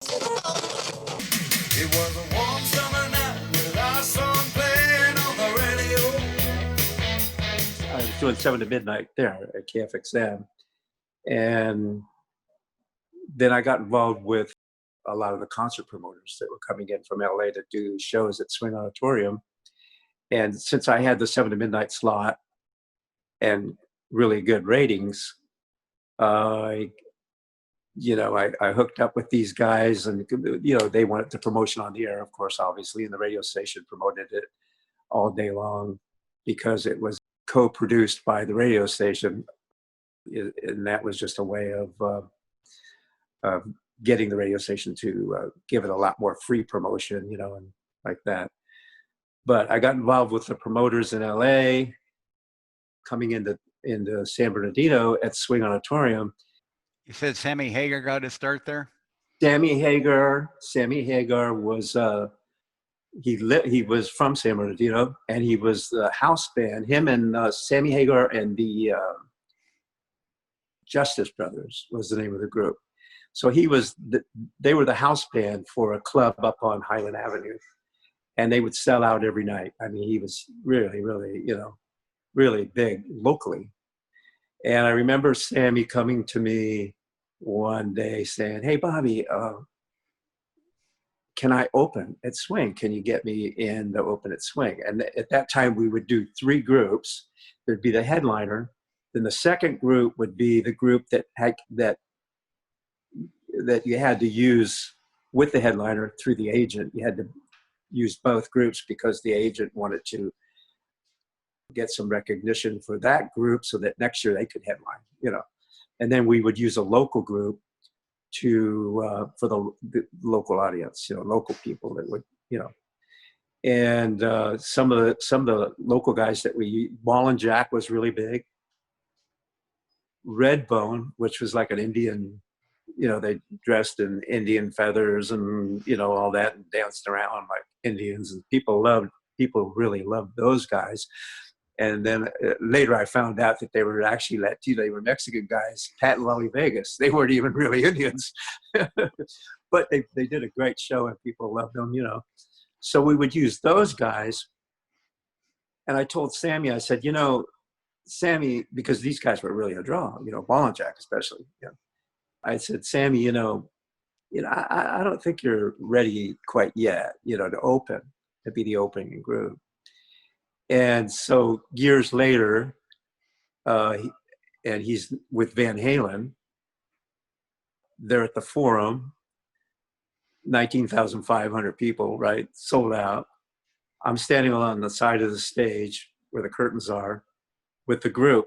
It was a warm summer night with our song playing on the radio. I was doing 7 to midnight there at KFXM. And then I got involved with a lot of the concert promoters that were coming in from LA to do shows at Swing Auditorium. And since I had the 7 to midnight slot and really good ratings, I hooked up with these guys, and they wanted the promotion on the air, of course, obviously, and the radio station promoted it all day long because it was co-produced by the radio station, and that was just a way of getting the radio station to give it a lot more free promotion, and like that. But I got involved with the promoters in LA, coming into San Bernardino at Swing Auditorium. You said Sammy Hagar got his start there? Sammy Hagar was he was from San Bernardino, and he was the house band. Him and Sammy Hagar and the Justice Brothers was the name of the group. So they were the house band for a club up on Highland Avenue, and they would sell out every night. I mean, he was really, really, really big locally. And I remember Sammy coming to me one day saying, "Hey, Bobby, can I open at Swing? Can you get me in to open at Swing?" And at that time, we would do 3 groups. There'd be the headliner. Then the second group would be the group that you had to use with the headliner through the agent. You had to use both groups because the agent wanted to get some recognition for that group so that next year they could headline, And then we would use a local group for the local audience, local people that would, And some of the local guys that Ball and Jack was really big. Redbone, which was like an Indian, they dressed in Indian feathers and all that, and danced around like Indians, and people really loved those guys. And then later I found out that they were actually Latino, they were Mexican guys, Pat and Lolly Vegas. They weren't even really Indians. But they did a great show and people loved them, So we would use those guys. And I told Sammy, I said, Sammy, because these guys were really a draw, Ball and Jack especially. I said, Sammy, I don't think you're ready quite yet, to be the opening group. And so years later, and he's with Van Halen. They're at the Forum, 19,500 people, right? Sold out. I'm standing on the side of the stage where the curtains are with the group,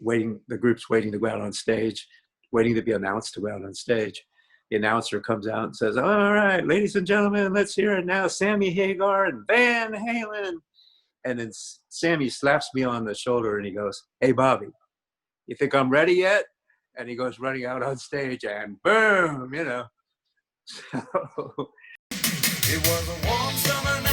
the group's waiting to go out on stage, waiting to be announced to go out on stage. The announcer comes out and says, "All right, ladies and gentlemen, let's hear it now, Sammy Hagar and Van Halen." And then Sammy slaps me on the shoulder and he goes, "Hey, Bobby, you think I'm ready yet?" And he goes running out on stage and boom, So it was a warm summer night.